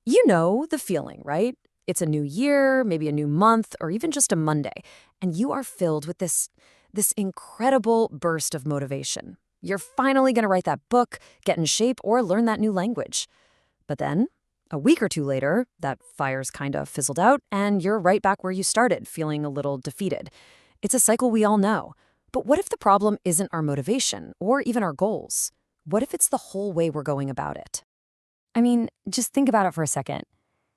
You know the feeling, right? It's a new year, maybe a new month, or even just a Monday, and you are filled with this incredible burst of motivation. You're finally going to write that book, get in shape, or learn that new language. But then, a week or two later, that fire's kind of fizzled out, and you're right back where you started, feeling a little defeated. It's a cycle we all know. But what if the problem isn't our motivation, or even our goals? What if it's the whole way we're going about it? I mean, just think about it for a second.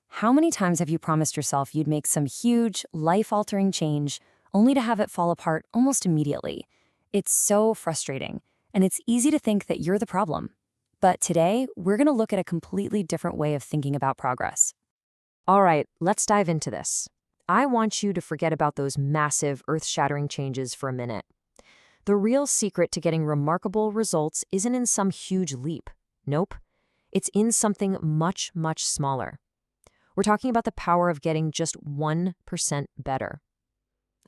How many times have you promised yourself you'd make some huge, life-altering change, only to have it fall apart almost immediately? It's so frustrating, and it's easy to think that you're the problem. But today, we're going to look at a completely different way of thinking about progress. All right, let's dive into this. I want you to forget about those massive, earth-shattering changes for a minute. The real secret to getting remarkable results isn't in some huge leap. Nope. It's in something much, much smaller. We're talking about the power of getting just 1% better.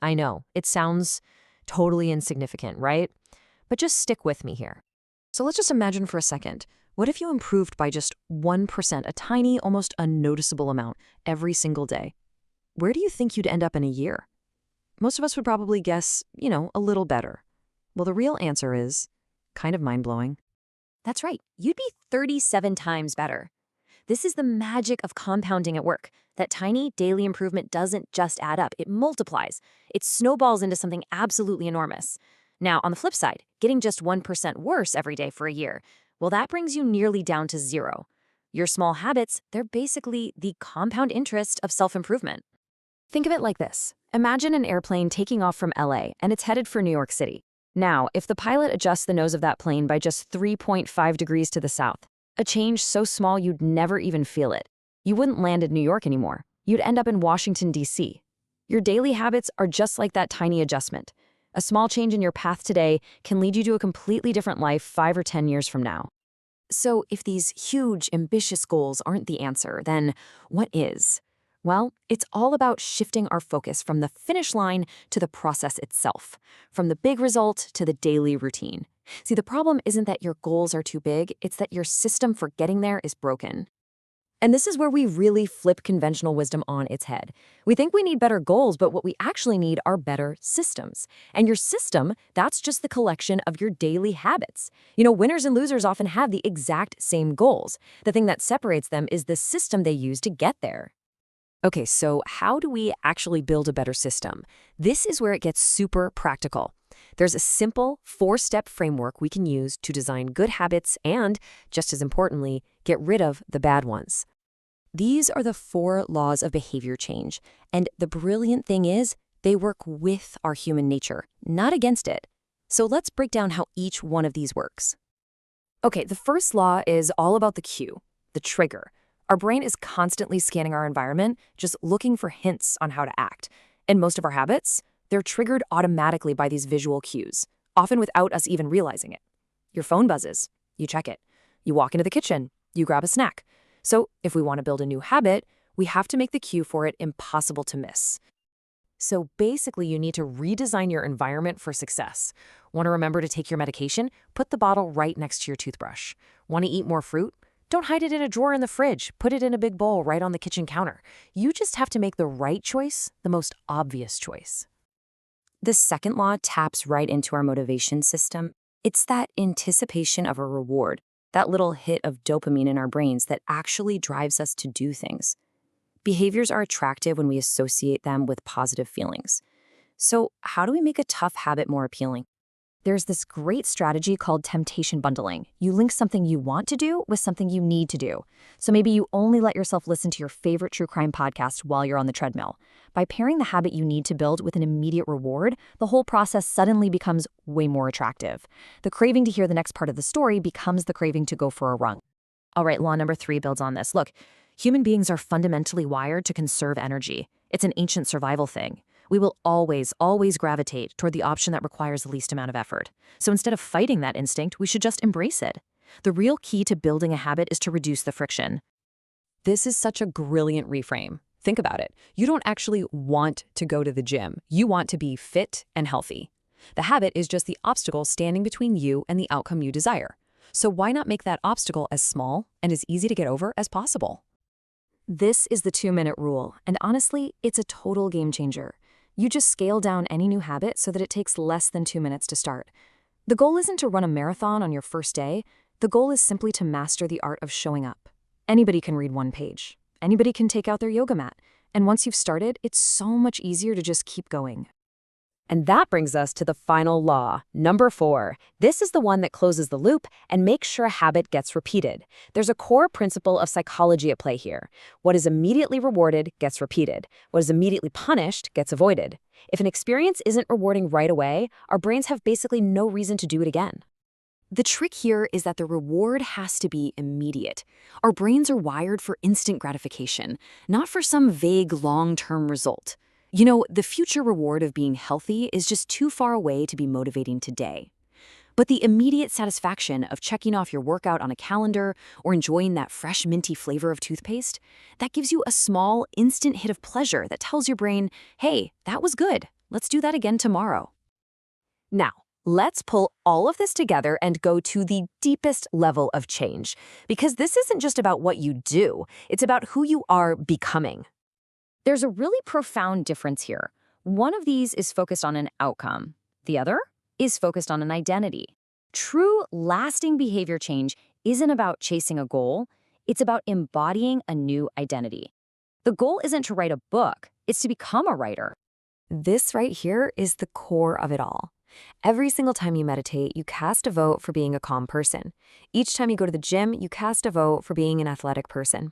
I know, it sounds totally insignificant, right? But just stick with me here. So let's just imagine for a second, what if you improved by just 1%, a tiny, almost unnoticeable amount, every single day? Where do you think you'd end up in a year? Most of us would probably guess, a little better. Well, the real answer is kind of mind-blowing. That's right, you'd be 37 times better. This is the magic of compounding at work. That tiny daily improvement doesn't just add up, it multiplies. It snowballs into something absolutely enormous. Now, on the flip side, getting just 1% worse every day for a year, well, that brings you nearly down to zero. Your small habits, they're basically the compound interest of self-improvement. Think of it like this. Imagine an airplane taking off from LA and it's headed for New York City. Now, if the pilot adjusts the nose of that plane by just 3.5 degrees to the south, a change so small you'd never even feel it, you wouldn't land in New York anymore. You'd end up in Washington, D.C. Your daily habits are just like that tiny adjustment. A small change in your path today can lead you to a completely different life 5 or 10 years from now. So if these huge, ambitious goals aren't the answer, then what is? Well, it's all about shifting our focus from the finish line to the process itself, from the big result to the daily routine. See, the problem isn't that your goals are too big, it's that your system for getting there is broken. And this is where we really flip conventional wisdom on its head. We think we need better goals, but what we actually need are better systems. And your system, that's just the collection of your daily habits. Winners and losers often have the exact same goals. The thing that separates them is the system they use to get there. Okay, so how do we actually build a better system? This is where it gets super practical. There's a simple 4-step framework we can use to design good habits and, just as importantly, get rid of the bad ones. These are the 4 laws of behavior change, and the brilliant thing is they work with our human nature, not against it. So let's break down how each one of these works. Okay, the first law is all about the cue, the trigger. Our brain is constantly scanning our environment, just looking for hints on how to act. And most of our habits, they're triggered automatically by these visual cues, often without us even realizing it. Your phone buzzes, you check it. You walk into the kitchen, you grab a snack. So if we want to build a new habit, we have to make the cue for it impossible to miss. So basically, you need to redesign your environment for success. Want to remember to take your medication? Put the bottle right next to your toothbrush. Want to eat more fruit? Don't hide it in a drawer in the fridge. Put it in a big bowl right on the kitchen counter. You just have to make the right choice, the most obvious choice. The second law taps right into our motivation system. It's that anticipation of a reward, that little hit of dopamine in our brains that actually drives us to do things. Behaviors are attractive when we associate them with positive feelings. So how do we make a tough habit more appealing? There's this great strategy called temptation bundling. You link something you want to do with something you need to do. So maybe you only let yourself listen to your favorite true crime podcast while you're on the treadmill. By pairing the habit you need to build with an immediate reward, the whole process suddenly becomes way more attractive. The craving to hear the next part of the story becomes the craving to go for a run. All right, law number 3 builds on this. Look, human beings are fundamentally wired to conserve energy. It's an ancient survival thing. We will always gravitate toward the option that requires the least amount of effort. So instead of fighting that instinct, we should just embrace it. The real key to building a habit is to reduce the friction. This is such a brilliant reframe. Think about it. You don't actually want to go to the gym. You want to be fit and healthy. The habit is just the obstacle standing between you and the outcome you desire. So why not make that obstacle as small and as easy to get over as possible? This is the 2-minute rule, and honestly, it's a total game changer. You just scale down any new habit so that it takes less than 2 minutes to start. The goal isn't to run a marathon on your first day. The goal is simply to master the art of showing up. Anybody can read one page. Anybody can take out their yoga mat. And once you've started, it's so much easier to just keep going. And that brings us to the final law, number 4. This is the one that closes the loop and makes sure a habit gets repeated. There's a core principle of psychology at play here. What is immediately rewarded gets repeated. What is immediately punished gets avoided. If an experience isn't rewarding right away, our brains have basically no reason to do it again. The trick here is that the reward has to be immediate. Our brains are wired for instant gratification, not for some vague long-term result. You know, the future reward of being healthy is just too far away to be motivating today. But the immediate satisfaction of checking off your workout on a calendar or enjoying that fresh minty flavor of toothpaste, that gives you a small, instant hit of pleasure that tells your brain, hey, that was good. Let's do that again tomorrow. Now, let's pull all of this together and go to the deepest level of change, because this isn't just about what you do, it's about who you are becoming. There's a really profound difference here. One of these is focused on an outcome. The other is focused on an identity. True, lasting behavior change isn't about chasing a goal. It's about embodying a new identity. The goal isn't to write a book. It's to become a writer. This right here is the core of it all. Every single time you meditate, you cast a vote for being a calm person. Each time you go to the gym, you cast a vote for being an athletic person.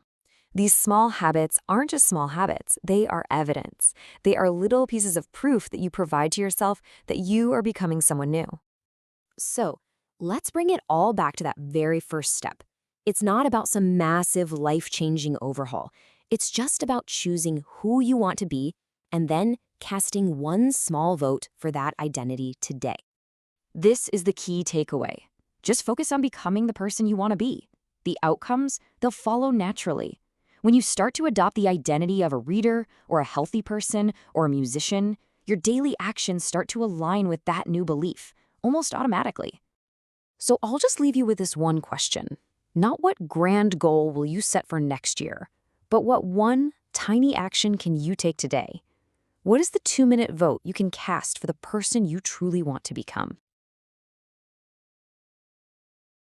These small habits aren't just small habits, they are evidence. They are little pieces of proof that you provide to yourself that you are becoming someone new. So, let's bring it all back to that very first step. It's not about some massive, life-changing overhaul. It's just about choosing who you want to be and then casting one small vote for that identity today. This is the key takeaway. Just focus on becoming the person you want to be. The outcomes, they'll follow naturally. When you start to adopt the identity of a reader or a healthy person or a musician, your daily actions start to align with that new belief, almost automatically. So I'll just leave you with this one question. Not what grand goal will you set for next year, but what one tiny action can you take today? What is the 2-minute vote you can cast for the person you truly want to become?